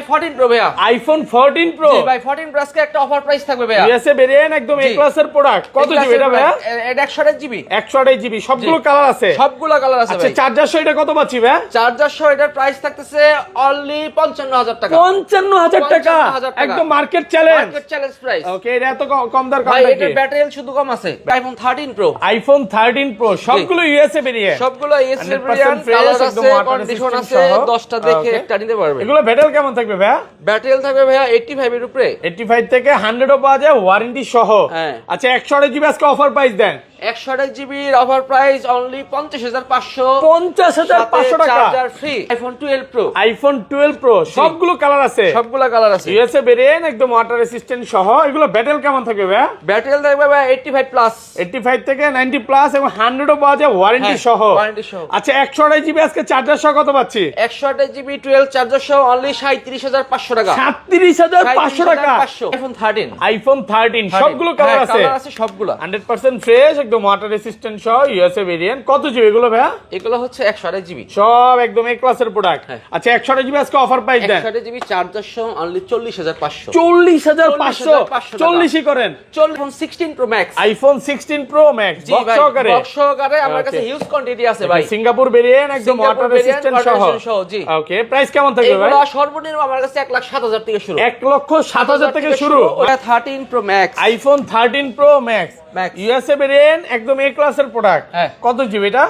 14 pro ভাইয়া, iPhone 14 pro. জি ভাই 14 plus কে একটা অফার প্রাইস থাকবে ভাইয়া। ইউএসএ ভেরিয়েন্ট একদম এ ক্লাসের প্রোডাক্ট। কত জিবি এটা ভাইয়া? এটা 128 জিবি। 128 জিবি, সবগুলো কালার আছে? সবগুলো কালার আছে আচ্ছা ভাই। চার্জার সহ এটা কত পাচ্ছি ভাইয়া? চার্জার সহ এটার প্রাইস থাকতেছে অনলি 55000 টাকা। 55000 টাকা, 55,000 টাকা। একদম market challenge. Market challenge price. Okay, এটা এত কম দর ভাই কারণটা এটার কি? ব্যাটারি হেলথ শুধু কম আছে। আইফোন 13 প্রো, আইফোন 13 প্রো সবগুলো ইউএসএ ভেরিয়েন্ট। সবগুলো ইউএসএ 100% ভেরিয়েন্ট, fresh, কালার একদম আছে, water কন্ডিশন resistant আছে, সহ। 10টা দেখে Okay. একটা নিতে পারবে। এগুলো ব্যাটারি কেমন থাকবে ভাইয়া? ব্যাটারি হেলথ থাকবে ভাইয়া 85 এর উপরে। 85 থেকে 100 ও পাওয়া যায় ওয়ারেন্টি সহ। হ্যাঁ। আচ্ছা 128 জিবি আজকে অফার প্রাইস দেন। 128 জিবির অফার প্রাইস অনলি 50500। 50500 টাকা। Charger free. IPhone 12 pro, iPhone 12 pro সবগুলো কালার আছে? সবগুলা কালার আছে। ইউএসএ ভেরিয়েন্ট একদম ওয়াটার রেসিস্ট্যান্ট সহ। এগুলো ব্যাটারি কেমন থাকবে ভাইয়া? ব্যাটারি হেলথ থাকবে ভাইয়া 85 প্লাস। 85 থেকে 90 প্লাস এবং 100 ও পাওয়া যায় ওয়ারেন্টি হ্যাঁ, সহ। ওয়ারেন্টি সহ। আচ্ছা 128 জিবি আজকে চার্জার সহ কত পাচ্ছি? 128 জিবি 12 চার্জার সহ অনলি 37500 টাকা। 37500 টাকা। আইফোন 13। আইফোন 13 সবগুলো কালার হ্যাঁ, আছে? কালার আছে সবগুলা। 100% ফ্রেশ, একদম ওয়াটার রেসিস্ট্যান্ট সহ ইউএসএ ভেরিয়েন্ট। কত জিবি এগুলো ভাইয়া? এগুলো হচ্ছে 128 জিবি। সব একদম এ ক্লাসের প্রোডাক্ট। হ্যাঁ। আচ্ছা 128 জিবি আজকে অফার প্রাইস দেন। 128 জিবি চার্জার সহ অনলি 40500। 40500, 40 ই করেন। IPhone 16 Pro Max. IPhone 16 Pro Max জি বক্স ভাই, সহকারে? বক্স সহকারে আমার কাছে Okay. হিউজ কোয়ান্টিটি আছে ভাই। সিঙ্গাপুর ভেরিয়েন্ট একদম Singapore water variant, resistant water সহ। resistant সহ, জি। ওকে, প্রাইস কেমন থাকবে ভাই? এগুলো সর্বনিম্ন আমার কাছে 1,07,000 থেকে শুরু। 1,07,000 থেকে শুরু। 13 pro Max. IPhone 13 pro max Max। USA variant একদম এ ক্লাসের প্রোডাক্ট। হ্যাঁ। কত জিবি এটা?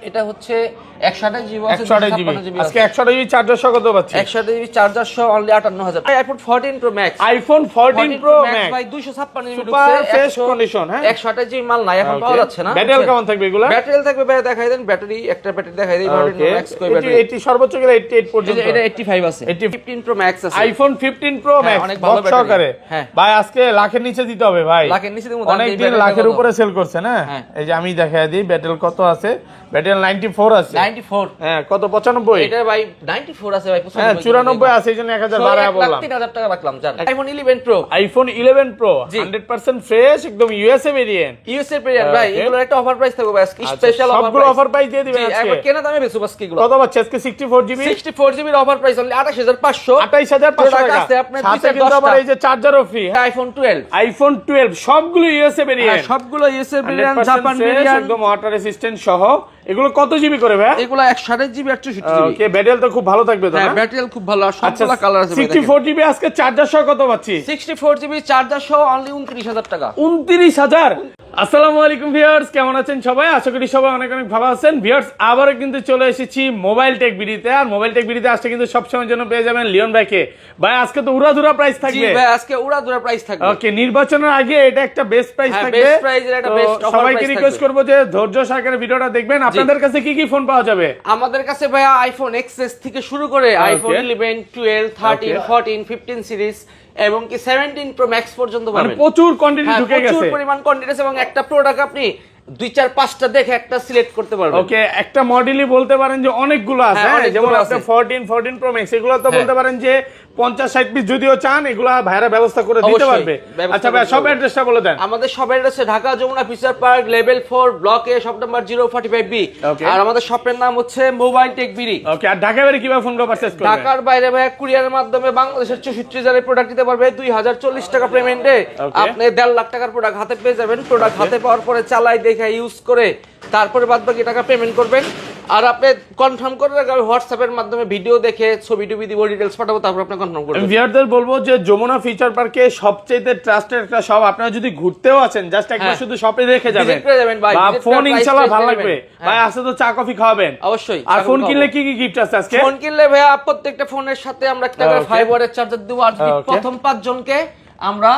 এটা হচ্ছে 128 জিবি আছে, 128 জিবি 256 জিবি আজকে 128 জিবি চার্জার সহ কত পাচ্ছি? 128 জিবি চার্জার সহ only 58000। IPhone 14 pro Max. IPhone 14 pro max ভাই 256 জিবি সুপার ফ্রেশ কন্ডিশন। হ্যাঁ 128 জিবি মাল নাই, এখন পাওয়া যাচ্ছে না। ব্যাটারি কেমন থাকবে এগুলা? ব্যাটারি থাকবে ভাই, দেখাই দেন ব্যাটারি, একটা ব্যাটারি দেখাই দেই 14 প্রো ম্যাক্স কই ব্যাটারি। এটি সর্বোচ্চ গেলে 88 পর্যন্ত। এটা 85 আছে। 15 প্রো ম্যাক্স আছে। আইফোন 15 প্রো হ্যাঁ, ম্যাক্স অনেক ভালো বক্স ব্যাটারি। সহকারে। হ্যাঁ। ভাই আজকে লাখের নিচে দিতে হবে ভাই। লাখের নিচে দিমু, অনেক দিন লাখের উপরে সেল করছে না। এই যে আমি দেখাই দিই ব্যাটেল কত আছে। ব্যাটেল 94 আছে। 94। হ্যাঁ কত 95? এটা ভাই 94 আছে ভাই, 95। হ্যাঁ 94 আছে, এইজন্য 1000 বাড়ায় বললাম। 1,03,000 টাকা রাখলাম জান। IPhone 11 pro. আইফোন 11 প্রো জি। 100% ফ্রেশ, একদম ইউএসএ ভেরিয়েন্ট। ইউএসএ ভেরিয়েন্ট ভাই, Okay. এগুলোর একটা অফার প্রাইস থাকবে ভাই, স্পেশাল অফার সবগুলো অফার প্রাইস দিয়ে দিবেন আজকে। একবার কেনা দামে বেচবো আজকে এগুলো। কত পাচ্ছে আজকে? 64 জিবি 64 জিবির অফার প্রাইস অনলি 28500। 28500 টাকা। আছে আপনার সাথে কিন্তু আবার এই যে চার্জারও ফ্রি। আইফোন 12। আইফোন 12 সবগুলো ইউএসএ ভেরিয়েন্ট। সবগুলো USA variant, 100% Japan fresh, variant. একদম ওয়াটার রেসিস্ট্যান্ট সহ। এগুলো কত জিবি করে ভাই? এগুলো 128 জিবি 864 জিবি। ওকে, ব্যাটারি তো খুব ভালো থাকবে তো হ্যাঁ না? ব্যাটারি খুব ভালো, আর আচ্ছা সবগুলো কালার আছে ভাই। 64 জিবি আজকে চার্জার সহ কত পাচ্ছি? 64 জিবি চার্জার সহ অনলি 29000 টাকা। 29000। আসসালামু আলাইকুম ভিউয়ার্স, কেমন আছেন সবাই? আশা করি সবাই অনেক অনেক ভালো আছেন। ভিউয়ার্স আবারও কিন্তু চলে এসেছি মোবাইল টেক ভিডিওতে। আর মোবাইল টেক ভিডিওতে আসলে কিন্তু সবসময়ের জন্য পেয়ে যাবেন লিওন ভাইকে। ভাই আজকে তো উড়াধুরা প্রাইস জি থাকবে। ভাই আজকে উড়াধুরা প্রাইস থাকবে। ওকে, নির্বাচনের আগে এটা একটা বেস্ট প্রাইস হ্যাঁ, থাকবে। best price এর একটা তো best offer সবাইকে price রিকোয়েস্ট থাকবে। করব যে ধৈর্য সহকারে ভিডিওটা দেখবেন। আপনাদের কাছে কি কি ফোন পাওয়া যাবে? আমাদের কাছে ভাইয়া আইফোন এক্সএস থেকে শুরু করে আইফোন 11, 12, 13, 14, 15 সিরিজ এবং কি 17 প্রো ম্যাক্স পর্যন্ত মানে পাবেন। প্রচুর কোয়ান্টিটি হ্যাঁ, ঢুকে প্রচুর গেছে। পরিমাণ কোয়ান্টিটি আছে এবং একটা প্রোডাক্ট আপনি 2, 4, 5টা দেখে একটা সিলেক্ট করতে পারবেন। ওকে, একটা মডেলই বলতে পারেন যে অনেকগুলো আছে। হ্যাঁ, হ্যাঁ, যেমন অনেকগুলো আপনি আছে। 14 প্রো ম্যাক্স এগুলো তো হ্যাঁ। বলতে পারেন যে 50-60 পিস যদিও চান এগুলা ভাইরা ব্যবস্থা করে দিতে অবশ্যই, পারবে। ব্যবস্থা আচ্ছা ভাই করে সব দেবে। অ্যাড্রেসটা বলে দেন। আমাদের শপের হচ্ছে Dhaka Jamuna future park level 4 block A shop number 045B। Okay. আর আমাদের শপের নাম হচ্ছে মোবাইল টেক বিডি। ওকে, আর ঢাকা বাইরে কিভাবে ফোন পারচেজ করবেন? ঢাকার বাইরে ভাই কুরিয়ারের মাধ্যমে বাংলাদেশের 64 জেলায় প্রোডাক্ট দিতে পারবে 2040 টাকা পেমেন্টে। Okay. আপনি 1.5 লাখ টাকার প্রোডাক্ট হাতে পেয়ে যাবেন। প্রোডাক্ট হাতে পাওয়ার পরে চালাই দেখে ইউজ করে তারপরে বাদবাকি টাকা পেমেন্ট করবেন। আর আপনি কনফার্ম করে রাখবেন হোয়াটসঅ্যাপের মাধ্যমে ভিডিও দেখে ছবি টবি দিব, ডিটেইলস পাঠাবো, তারপর আপনি কনফার্ম করবেন। আমি ভিউয়ারদের বলবো যে যমুনা ফিচার পার্কে সবচেয়ে ট্রাস্টেড একটা শপ। আপনারা যদি ঘুরতেও আছেন জাস্ট একবার হ্যাঁ। শুধু শপে দেখে যাবেন। Visit করে যাবেন ভাই, বা visit ফোন করে ইনশাআল্লাহ price ভালো check লাগবে। করবেন। ভাই আসলে তো চা কফি খাওয়াবেন অবশ্যই। আর চা ফোন কফি কিনলে খাওয়াবো। কি কি গিফট আছে আজকে? ফোন কিনলে ভাইয়া প্রত্যেকটা ফোনের সাথে আমরা একটা করে Okay. 5 ওয়াটের চার্জার দেব। আর যদি Okay. প্রথম 5 জনকে আমরা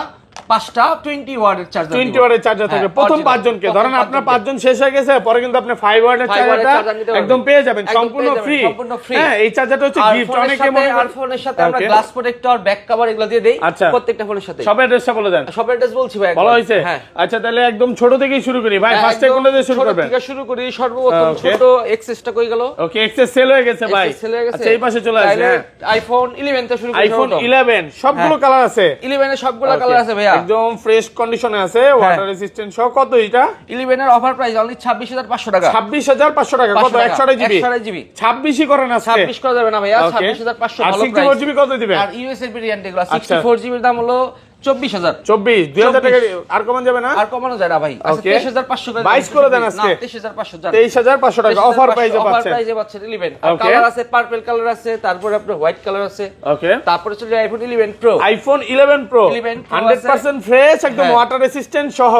5টা 20 ওয়াটের চার্জার 20 ওয়াটের চার্জার থাকবে প্রথম 5 জনকে। ধরেন আপনার 5 জন শেষ হয়ে গেছে, পরে কিন্তু আপনি 5 ওয়াটের 5 ওয়াটের চার্জারটা চার্জার নিতে পারবেন। একদম পেয়ে যাবেন একদম সম্পূর্ণ পেয়ে যাবেন, ফ্রি। সম্পূর্ণ free। হ্যাঁ, এই চার্জারটা হচ্ছে আর গিফট। ফোনের অনেকে সাথে- মনে আর করেন ফোনের সাথে আমরা Okay. Glass protector, back cover এগুলো দিয়ে দেই আচ্ছা। প্রত্যেকটা ফোনের সাথে। সব অ্যাড্রেসটা বলে দেন। সব অ্যাড্রেস বলছি ভাই একবার। ভালো হয়েছে। হ্যাঁ। আচ্ছা তাহলে একদম ছোট থেকেই শুরু করি ভাই। ফার্স্টে একদম কোনটা দিয়ে শুরু ছোট করবেন? থেকে শুরু করি। সর্বপ্রথম Okay. ছোট এক্সেসটা কই গেল? ওকে, এক্সেস সেল হয়ে গেছে ভাই। XS সেল হয়ে গেছে। আচ্ছা এই পাশে চলে আসে। তাহলে আইফোন 11 তে শুরু করি। আইফোন 11 সবগুলো হ্যাঁ। কালার আছে। 11 এর সবগুলা Okay. কালার আছে ভাইয়া। একদম ফ্রেশ কন্ডিশনে আছে, ওয়াটার রেসিস্ট্যান্ট সহ। কত এটা? 11 এর অফার প্রাইস অনলি 26500 টাকা। 26500 টাকা। কত? 128 জিবি। 26ই করেন আজকে। 26 করা যাবে না ভাইয়া, 26500 আর ভালো 64 প্রাইস। জিবি কত দিবেন? আর ইউএসএর ভেরিয়েন্ট এগুলো 64 জিবির দাম হলো 24000। 2000 টাকা আর কমান যাবে না? আর কমানো যায় না ভাই। আচ্ছা 23500 করে 22 করে দেন আজকে। 23500 জান। 23500 টাকা অফার প্রাইসে অফার পাচ্ছেন। প্রাইসে পাচ্ছেন 11। আর কালার আছে, পার্পল কালার আছে, তারপরে আপনার হোয়াইট কালার আছে। ওকে, তারপরে চলে iPhone 11 pro. IPhone 11 pro 100% fresh, একদম ওয়াটার রেসিস্ট্যান্ট সহ।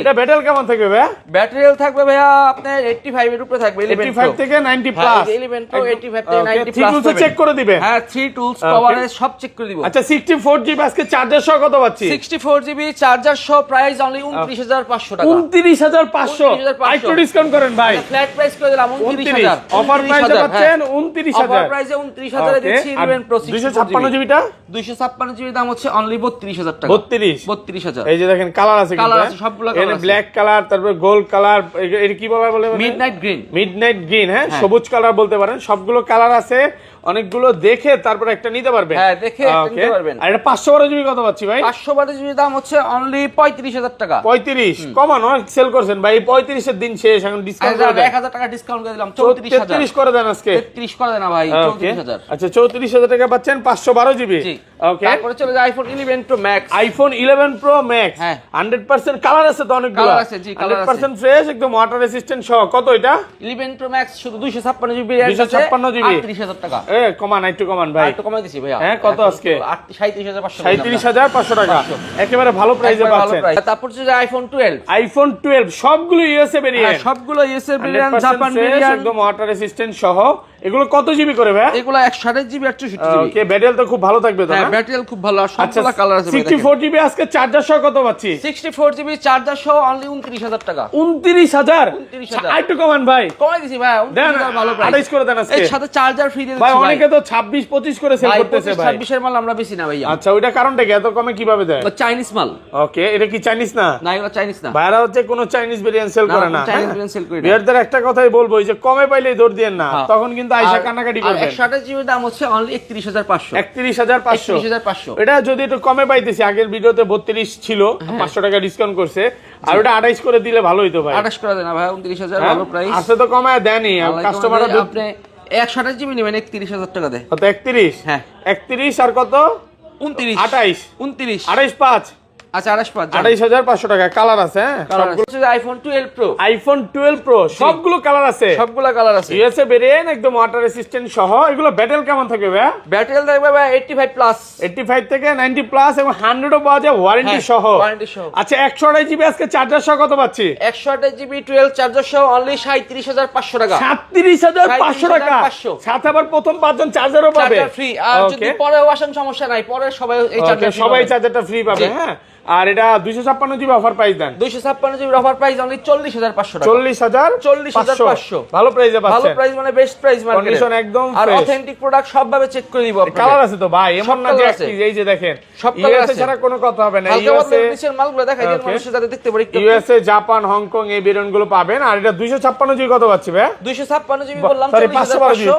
এটা ব্যাটারি কেমন থাকবে ভাই? ব্যাটারি থাকবে ভাইয়া আপনার 85 এর উপরে থাকবে। 85 থেকে 90 প্লাস। 11 প্রো 85 থেকে 90 প্লাস টুলস চেক করে দিবেন। হ্যাঁ 3 টুলস কভারেজ সব চেক করে দিব। আচ্ছা 64 জিবি আজকে চার্জার সহ কত পাচ্ছি? 64 জিবি চার্জার সহ প্রাইস অনলি 29500 টাকা। 29500। একটু ডিসকাউন্ট করেন ভাই। ফ্ল্যাট প্রাইস করে দিলাম 29000। অফার প্রাইসে পাচ্ছেন 29000। অফার প্রাইসে 29000 এ দিচ্ছি 11 প্রো 256 জিবিটা। 256 জিবি দাম হচ্ছে অনলি 32000 টাকা। 32000। এই যে দেখেন কালার আছে কিন্তু। কালার আছে সবগুলো কালার আছে। ব্ল্যাক কালার, তারপর গোল্ড কালার, এটা কি বলে? Midnight green. মিডনাইট গ্রিন, হ্যাঁ সবুজ কালার বলতে পারেন। সবগুলো কালার আছে, অনেকগুলো দেখে তারপর একটা নিতে পারবেন। হ্যাঁ দেখে নিতে পারবেন। আর এটা 512 জিবি কত পাচ্ছি ভাই? 512 জিবি দাম হচ্ছে অনলি 35000 টাকা। 35 কমানো সেল করছেন ভাই। 35 এর দিন শেষ, এখন ডিসকাউন্ট করে দেন। 1000 টাকা ডিসকাউন্ট করে দিলাম 34000। 33 করে দেন আজকে। 33 করে দেন না ভাই, 34000। আচ্ছা 34000 টাকা পাচ্ছেন 512 জিবি। ওকে, তারপরে চলে যায় iPhone 11 pro Max. IPhone 11 pro max 100% colour আছে তো অনেকগুলো। কালার আছে, জি কালার আছে। 100% ফ্রেশ, একদম ওয়াটার রেসিস্ট্যান্ট সহ। কত এটা? 11 প্রো ম্যাক্স শুধু 256 জিবি। 256 জিবি 38000 টাকা। কমান একটু কমান ভাই। একটু কমাই দিছি ভাইয়া। হ্যাঁ কত আজকে? 37500। 37500 টাকা। একেবারে ভালো প্রাইসে পাচ্ছেন। তারপর যে আইফোন 12। আইফোন 12 সবগুলো ইউএসএ ভেরিয়েন্ট। সবগুলো ইউএসএ ভেরিয়েন্ট, জাপান ভেরিয়েন্ট, একদম ওয়াটার রেসিস্ট্যান্ট সহ। এগুলো কত জিবি করে ভাই? এগুলো 128 জিবি 864 জিবি। ওকে, ব্যাটারি তো খুব ভালো থাকবে তো না? হ্যাঁ ব্যাটারি খুব ভালো। আর সবগুলো কালার আছে। 64 জিবি আজকে চার্জার সহ কত পাচ্ছি? 64 জিবি চার্জার সহ অনলি 29000 টাকা। 29000। একটু কমান ভাই। কমাই দিছি ভাই, 29000 ভালো প্রাইস। 28 করে দেন আজকে। এর সাথে চার্জার ফ্রি দিয়ে দিচ্ছি ভাই। অনেকে তো 26 25 করে সেল করতেছে ভাই। 26 এর মাল আমরা বেশি না ভাইয়া। আচ্ছা ওইটা কারণটা কি? এত কমে কিভাবে দেয়? চাইনিজ মাল। ওকে, এটা কি চাইনিজ না? না এগুলো চাইনিজ না। ভাইরা হচ্ছে কোনো চাইনিজ ভেরিয়েন্ট সেল করে না। চাইনিজ ভেরিয়েন্ট সেল করে না। বিয়ারদের একটা কথাই বলবো, যে কমে পাইলেই দৌড় দিয়েন না, তখন কিন্তু আইসা কান্নাকাটি করবেন। 128 জিবি দাম হচ্ছে অনলি 31500। 31500। 31500। এটা যদি একটু কমে পাইতেছি, আগের ভিডিওতে 32 ছিল, 500 টাকা ডিসকাউন্ট করছে। আর ওটা 28 করে দিলে ভালো হইতো ভাই। 28 করে দেন না ভাই, 29000 ভালো প্রাইস। আছে তো কমায় দেনই কাস্টমাররা। আপনি 128 জিবি নেবেন 31000 টাকা দেয়। কত? 31। হ্যাঁ 31 আর কত? 29 28 29 28 5। আচ্ছা 28 28500 টাকা। কালার আছে, আইফোন 12 প্রো। আইফোন 12 প্রো সবগুলো কালার আছে। সবগুলো কালার আছে। ইউএসএ ভেরিয়েন্ট, একদম ওয়াটার রেসিস্ট্যান্ট সহ। এগুলো ব্যাটারি কেমন থাকবে ভাই? ব্যাটারি থাকবে ভাই 85 প্লাস। 85 থেকে 90 প্লাস, এবং 100 ও পাওয়া যায় ওয়ারেন্টি সহ। ওয়ারেন্টি সহ। আচ্ছা 128 জিবি আজকে চার্জার সহ কত পাচ্ছি? 128 জিবি 12 চার্জার সহ অনলি 37500 টাকা। 37500 টাকা। সাথে আবার প্রথম 5 জন চার্জারও পাবে। Charger free. আর যদি পরেও আসেন সমস্যা নাই, পরে সবাই এই চার্জার সবাই চার্জারটা ফ্রি পাবে। হ্যাঁ, আর এটা 256 জিবি অফার প্রাইস দেন। 256 জিবি অফার প্রাইস অনলি 40500 টাকা। 40500 ভালো প্রাইসে পাচ্ছেন। ভালো প্রাইস মানে বেস্ট প্রাইস মার্কেটে। কন্ডিশন একদম আর ফ্রেশ। অথেন্টিক প্রোডাক্ট সবভাবে চেক করে দিব আপনাদের। কালার আছে তো ভাই, এমন না যে এই যে দেখেন সব কালার আছে, ছাড়া কোনো কথা হবে না। ইউএসএ নিচের মালগুলো দেখাই দেন মানুষের যাতে দেখতে পারে। ইউএসএ, জাপান, হংকং এই ভেরিয়েন্টগুলো পাবেন। আর এটা 256 জিবি কত পাচ্ছি ভাই? 256 জিবি বললাম। 512 জিবি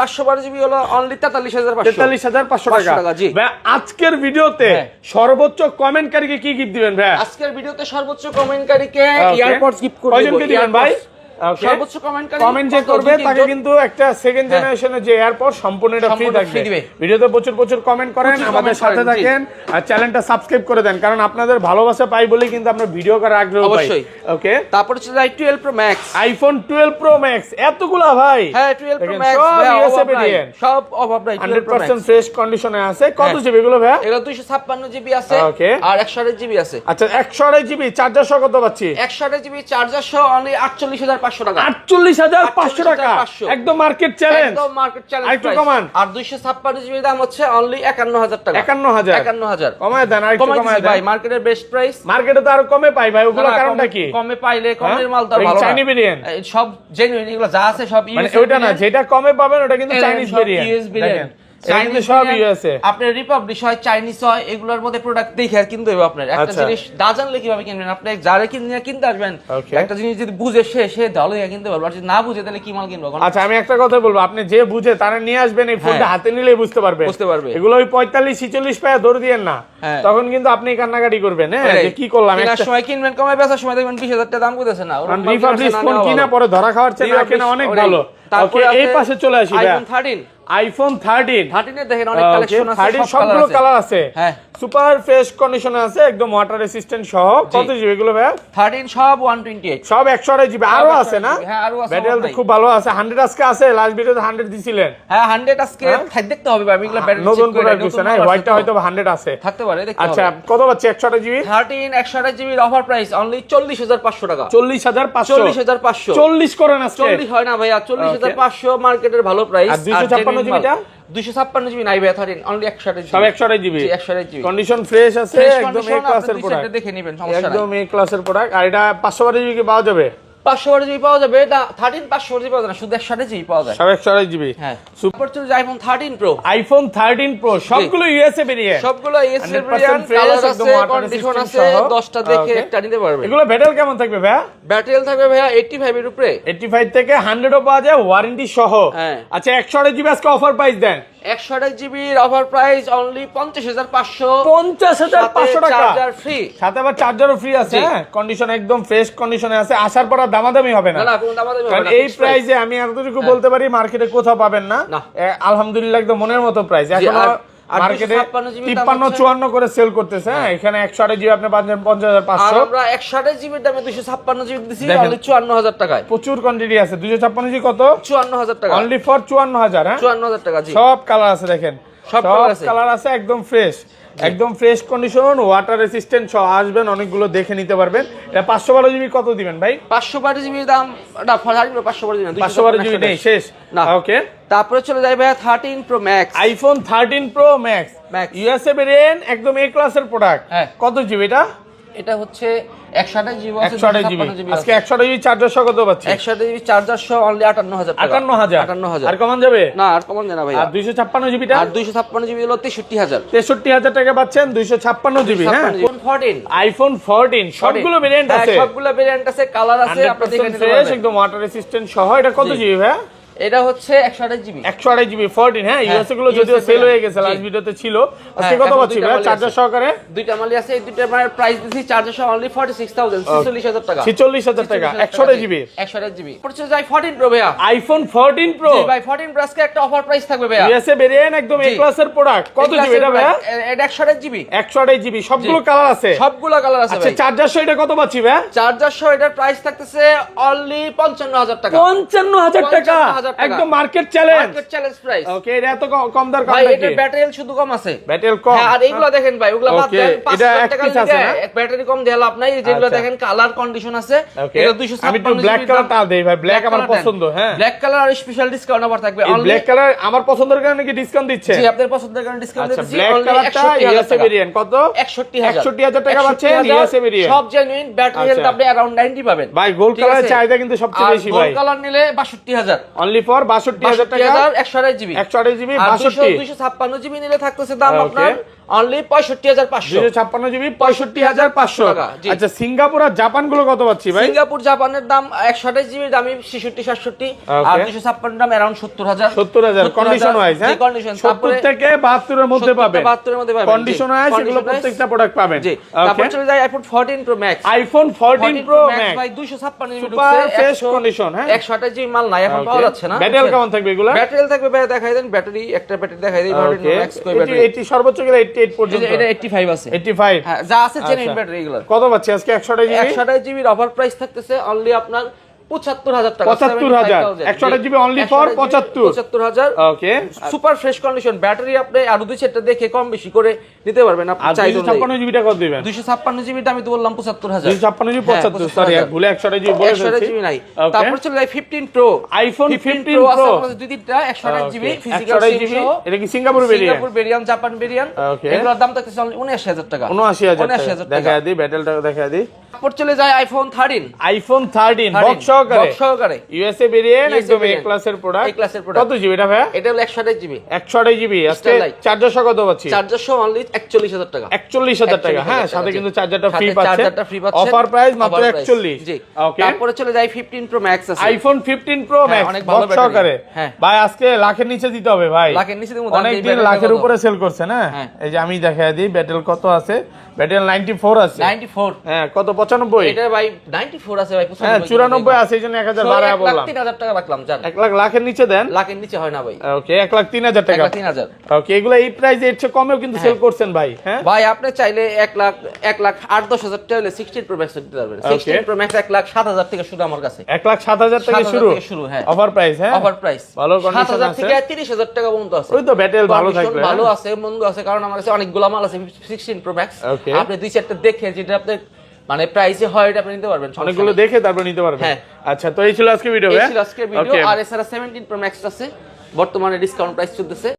512 জিবি হলো অনলি 43500। 43500 টাকা। জি ভাই আজকের ভিডিওতে সর্বোচ্চ কমেন্টকারীকে কি গিফট দিবেন ভাই? আজকের ভিডিওতে সর্বোচ্চ কমেন্টকারীকে ইয়ারপডস গিফট করব। কয়জনকে দিবেন ভাই? সর্বোচ্চ কমেন্টকারী কমেন্ট যে করবে তাকে কিন্তু একটা সেকেন্ড জেনারেশনের যে এয়ারপড সম্পূর্ণ এটা ফ্রি থাকবে। ভিডিওতে প্রচুর কমেন্ট করেন, আমাদের সাথে থাকেন, আর চ্যানেলটা সাবস্ক্রাইব করে দেন, কারণ আপনাদের ভালোবাসা পাই বলেই কিন্তু আমরা ভিডিও করার আগ্রহ পাই। ওকে, তারপর হচ্ছে i12 Pro Max। IPhone 12 Pro Max এতগুলা ভাই। হ্যাঁ 12 Pro Max সব অভাব নাই। 100% ফ্রেশ কন্ডিশনে আছে। কত জিবি এগুলো ভাই? এগুলো 256 জিবি আছে আর 128 জিবি আছে। আচ্ছা 128 জিবি চার্জার সহ কত পাচ্ছি? 128 জিবি চার্জার সহ অনলি 48500 টাকা। 48500 টাকা, একদম মার্কেট চ্যালেঞ্জ। একদম মার্কেট চ্যালেঞ্জ। আরেকটু কমান। আর 256 জিবি দাম হচ্ছে অনলি 51000 টাকা। 51000 কমায় দেন, আরেকটু কমায় দেন ভাই। মার্কেটের বেস্ট প্রাইস। মার্কেটে তো আরো কমে পাই ভাই। ওগুলো কারণটা কি? কমে পাইলে কমের মাল তো ভালো। চাইনিজ ভেরিয়েন্ট সব জেনুইন, এগুলো যা আছে সব ইউএস। মানে ওটা না, যেটা কমে পাবেন ওটা কিন্তু চাইনিজ ভেরিয়েন্ট। ইউএস ভেরিয়েন্ট এটা কিন্তু সব ইউএসএ। আপনার রিপাবলিশ হয়, চাইনিজ হয়, এগুলোর মধ্যে প্রোডাক্ট দেখে আর কিনতে হবে আপনার। একটা জিনিস না জানলে কিভাবে কিনবেন? আপনি যারে কিনতে আসবেন, একটা জিনিস যদি বুঝে সে তাহলে কিনতে পারবে, আর যদি না বুঝে তাহলে কি মাল কিনবো? আচ্ছা আমি একটা কথা বলবো, আপনি যে বুঝে তারা নিয়ে আসবেন, এই ফোনটা হাতে নিলেই বুঝতে পারবে। এগুলো ওই 45-46 পায়া ধরে দিয়েন না, তখন কিন্তু আপনি কান্নাকাটি করবেন, হ্যাঁ যে কি করলাম। একটা সময় কিনবেন কমে, বেচার সময় দেখবেন 20,000 টাকা দাম কইতেছে না। রিপাবলিশ ফোন কিনা পরে ধরা খাওয়ার চেয়ে না কেনা অনেক ভালো। তারপরে এই পাশে চলে আসি আইফোন 13 এর দেখেন অনেক কালেকশন আছে, 13 সবগুলো কালার আছে, হ্যাঁ সুপার ফ্রেশ কন্ডিশনে আছে, একদম ওয়াটার রেসিস্ট্যান্ট সহ। কত জিবি এগুলো ভাই? 13 সব 128, সব 128 জিবি। আরো আছে না? হ্যাঁ আরো আছে। ব্যাটারি তো খুব ভালো আছে। 100 আজকে আছে, লাস্ট ভিডিওতে 100 দিছিলেন। হ্যাঁ 100 আজকে দেখতে হবে ভাই, এগুলো ব্যাটারি নতুন করে দিছে না, হোয়াইটটা হয়তো 100 আছে, থাকতে পারে, দেখতে হবে। আচ্ছা কত পাচ্ছে 128 জিবি? 13 128 জিবির অফার প্রাইস অনলি 40,500 টাকা। 40,500, 40,500 40 করেন আজকে। 40 হয় না ভাইয়া, 40,500 মার্কেটের ভালো প্রাইস। আর 256 জিবিটা? 256 জিবি নাই ভাইয়া, 13 অনলি 128 সব 128 জিবি। 128 জিবি কন্ডিশন ফ্রেশ আছে, একদম এ ক্লাসের প্রোডাক্ট, দেখে নেবেন, সমস্যা নাই, একদম এ ক্লাসের প্রোডাক্ট। আর এটা 512 জিবি কি পাওয়া যাবে? 512 জিবি পাওয়া যাবে না, 13 512 জিবি পাওয়া যায় না, শুধু 128 জিবি পাওয়া যায়। সব 128 জিবি। হ্যাঁ সুপার চলে আইফোন 13 প্রো। আইফোন 13 প্রো সবগুলো ইউএসএ ভেরিয়েন্ট, সবগুলো ইউএসএ ভেরিয়েন্ট, কালার আছে, কন্ডিশন আছে, 10টা দেখে একটা নিতে পারবে। এগুলো ব্যাটারি কেমন থাকবে ভাইয়া? ব্যাটারি থাকবে ভাইয়া 85 এর উপরে, 85 থেকে 100 ও পাওয়া যায়, ওয়ারেন্টি সহ। আচ্ছা 128 জিবি আজকে অফার প্রাইস দেন। 128 জিবির অফার প্রাইস অনলি 50,500, 50,500 টাকা, চার্জার ফ্রি, সাথে আবার চার্জারও ফ্রি আছে। হ্যাঁ কন্ডিশন একদম ফ্রেশ কন্ডিশনে আছে, আসার পর আর দামাদামি হবে না। না কোনো দামাদামি হবে কারণ না, এই প্রাইসে আমি এতটুকু বলতে পারি মার্কেটে কোথাও পাবেন না। আলহামদুলিল্লাহ একদম মনের মতো প্রাইস। এখন মার্কেটে 53-54 করে সেল করতেছে, এখানে 128 জিবি আপনি পাচ্ছেন 50,500। আর আমরা 128 জিবির দামে 256 জিবি দিছি অনলি 54,000 টাকায়। প্রচুর কোয়ান্টিটি আছে। 256 জিবি কত? 54,000 টাকা, অনলি ফর 54,000। হ্যাঁ 54,000 টাকা জি। সব কালার আছে, দেখেন সব কালার আছে, একদম ফ্রেশ, একদম ফ্রেশ কন্ডিশন, ওয়াটার রেসিস্ট্যান্ট সহ। আসবেন অনেকগুলো দেখে নিতে পারবেন। এটা 512 জিবি কত দিবেন ভাই? 512 জিবির দাম না, 512 জিবি না, 512 জিবি নেই, শেষ না। ওকে তারপরে চলে যাই ভাই 13 pro Max. IPhone 13 pro max USA variant, একদম এ ক্লাসের প্রোডাক্ট। কত জিবি এটা? এটা হচ্ছে 128 জিবি আছে, 128 জিবি। আজকে 128 জিবি চার্জার সহ কত পাচ্ছি? 128 জিবি চার্জার সহ অনলি 58,000 টাকা। 58,000 আর কমান যাবে না, আর কমান যায় না ভাই। আর 256 জিবিটা? আর 256 জিবি হলো 63,000। 63,000 টাকা পাচ্ছেন 256 জিবি। হ্যাঁ আইফোন 14 সবগুলো ভেরিয়েন্ট আছে, সবগুলো ভেরিয়েন্ট আছে, কালার আছে, আপনি দেখে নিতে পারবেন, একদম ওয়াটার রেসিস্ট্যান্ট সহ। এটা কত জিবি ভাই? এটা হচ্ছে 128 জিবি। 128 জিবি 14। হ্যাঁ ইউএসএ গুলো যদিও সেল হয়ে গেছে, লাস্ট ভিডিওতে ছিল। আজকে কত পাচ্ছি ভাই চার্জার সহকারে? দুইটা মালই আছে, এই দুইটার মানে প্রাইস দিছি চার্জার সহ অনলি 46,000, 46,000 টাকা। 46,000 টাকা 128 জিবি। 128 জিবি পড়ছে যাই 14 প্রো ভাইয়া। আইফোন 14 প্রো জি ভাই, 14 প্রো আজকে একটা অফার প্রাইস থাকবে ভাইয়া। ইউএসএ ভেরিয়েন্ট, একদম এ ক্লাসের প্রোডাক্ট। কত জিবি এটা ভাইয়া? এটা 128 জিবি। 128 জিবি সবগুলো কালার আছে, সবগুলো কালার আছে আচ্ছা ভাই। চার্জার সহ এটা কত পাচ্ছি ভাই? চার্জার সহ এটার প্রাইস থাকতেছে অনলি 55,000 টাকা। 55,000 টাকা, একদম market challenge, market challenge price. Okay এটা এত কম দর ভাই, এটা ব্যাটারি শুধু কম আছে, ব্যাটারি কম। হ্যাঁ আর এইগুলো দেখেন ভাই, ওগুলা বাদ দেন, এটা 5,000 টাকা একটু আছে না, ব্যাটারি কম দেয়া লাভ নাই। যেগুলো দেখেন কালার কন্ডিশন আছে, এটা 256। আমি একটু ব্ল্যাক কালারটা দেই ভাই, ব্ল্যাক আমার পছন্দ। হ্যাঁ ব্ল্যাক কালার আর স্পেশাল ডিসকাউন্ট অফার থাকবে অনলি। ব্ল্যাক কালার আমার পছন্দের কারণে কি ডিসকাউন্ট দিচ্ছে? জি আপনাদের পছন্দের কারণে ডিসকাউন্ট দিচ্ছি। ব্ল্যাক কালারটা ইউএসএ ভেরিয়েন্ট কত? 61,000 টাকা পাচ্ছেন ইউএসএ ভেরিয়েন্ট। সব জেনুইন ব্যাটারি হেলথ আপনি अराउंड 90 পাবেন ভাই। গোল্ড কালারের চাহিদা কিন্তু সবচেয়ে বেশি ভাই। গোল্ড কালার নিলে 62,000 অনলি ফর 62,000 টাকা। 128 জিবি 128 জিবি 256 জিবি নিলে থাকতেছে দাম আপনার অনলি 65,500। 256 জিবি 65,500 টাকা। আচ্ছা সিঙ্গাপুর আর জাপান গুলো কত পাচ্ছি ভাই? সিঙ্গাপুর জাপানের দাম 128 জিবি দামি 66-67, আর 256 দাম अराउंड 70,000। 70,000 condition wise. হ্যাঁ কন্ডিশন 70 থেকে 72 এর মধ্যে পাবেন, 72 এর মধ্যে পাবেন কন্ডিশন ওয়াইজ এগুলো প্রত্যেকটা প্রোডাক্ট পাবেন। জি তারপর চলে যায় iPhone 14 pro Max. IPhone 14 pro max ভাই 256 জিবি সুপার ফ্রেশ কন্ডিশন। হ্যাঁ 128 জিবি মাল নাই, এখন পাওয়া যাচ্ছে না। ব্যাটারি কেমন থাকবে এগুলা? ব্যাটারি থাকবে ভাই, দেখাই দেন ব্যাটারি, একটা ব্যাটারি দেখাই দেই 14 প্রো ম্যাক্স কই ব্যাটারি? এটি সর্বোচ্চ গেলে 88 পর্যন্ত। এটা 85 আছে। 85 হ্যাঁ যা আছে জেনুইন ব্যাটারি এগুলো। কত পাচ্ছি আজকে 128 জিবি? 128 জিবির অফার প্রাইস থাকতেছে অনলি আপনার 75,000 টাকা। 75,000 128 GB only for 75,000। Okay super fresh condition battery, আপনি আরো দুই সেটটা দেখে কম বেশি করে নিতে পারবেন আপনি চাইলে। 256 জিবিটা কত দিবেন? 256 জিবিটা আমি তো বললাম 75,000। 256 জিবি 75, সরি ভুলে 128 জিবি বলে ফেলেছি। 128 জিবি নাই। তারপর চলে যায় 15 প্রো। আইফোন 15 আছে প্রো আমাদের দুই তিনটা 128 জিবি ফিজিক্যাল সিম সহ। এটা কি Singapore variant? Singapore variant, Japan variant. এগুলোর দাম থাকতেছে অনলি 79,000 টাকা। 79,000 টাকা। দেখা দিই ব্যাটারিটা দেখা দিই। তারপর চলে যায় আইফোন 13 আইফোন 13 বক্স সহকারে ইউএসএ ভেরিয়েন্ট একদম এ ক্লাসের প্রোডাক্ট কত জিবি এটা ভাই? এটা হলো 128 জিবি 128 জিবি আজকে চার্জার সহ কত পাচ্ছি? চার্জার সহ অনলি 41000 টাকা 41000 টাকা। হ্যাঁ, সাথে কিন্তু চার্জারটা ফ্রি পাচ্ছেন। অফার প্রাইস মাত্র 41। জি ওকে, তারপরে চলে যায় 15 প্রো ম্যাক্স আছে আইফোন 15 প্রো ম্যাক্স অনেক ভালো বক্স সহকারে। হ্যাঁ ভাই আজকে লাখের নিচে দিতে হবে ভাই, লাখের নিচে দেবো। অনেক দিন লাখের উপরে সেল করছে না। এই যে আমি দেখাই দিই ব্যাটেল কত আছে। ব্যাটেল 94 আছে। 94 হ্যাঁ কত 95? এটা ভাই 94 আছে ভাই 95। হ্যাঁ 94 আছে, এইজন্য 1000 বাড়ায় বললাম। 1,03,000 টাকা রাখলাম জান। 1 লাখ লাখের নিচে দেন, লাখের নিচে হয় না ভাই। ওকে 1,03,000 টাকা। 1,03,000 ওকে, এগুলো এই প্রাইসে এর চেয়ে কমেও কিন্তু সেল করছেন ভাই। হ্যাঁ ভাই আপনি চাইলে 1,08,10,000 টাকা হলে 16 প্রো ম্যাক্স দিতে পারবেন। 16 প্রো ম্যাক্স 1,07,000 থেকে শুরু আমার কাছে। 1,07,000 থেকে শুরু। হ্যাঁ অফার প্রাইস। হ্যাঁ অফার প্রাইস ভালো কন্ডিশন 7,000 আছে থেকে 30,000 টাকা পর্যন্ত আছে। ওই তো ব্যাটেল ভালো থাকবে। ভালো আছে মন্দ আছে, কারণ আমার কাছে অনেকগুলো মাল আছে 16 প্রো ম্যাক্স। আপনি দুই চারটা দেখে যেটা আপনি মানে প্রাইসে হয় এটা আপনি নিতে পারবেন, অনেকগুলো দেখে তারপর নিতে পারবেন। হ্যাঁ আচ্ছা, তো এই ছিল আজকে ভিডিও। এই ছিল আজকে ভিডিও। আর এছাড়া 17 প্রো ম্যাক্স আছে, বর্তমানে ডিসকাউন্ট প্রাইস চলতেছে।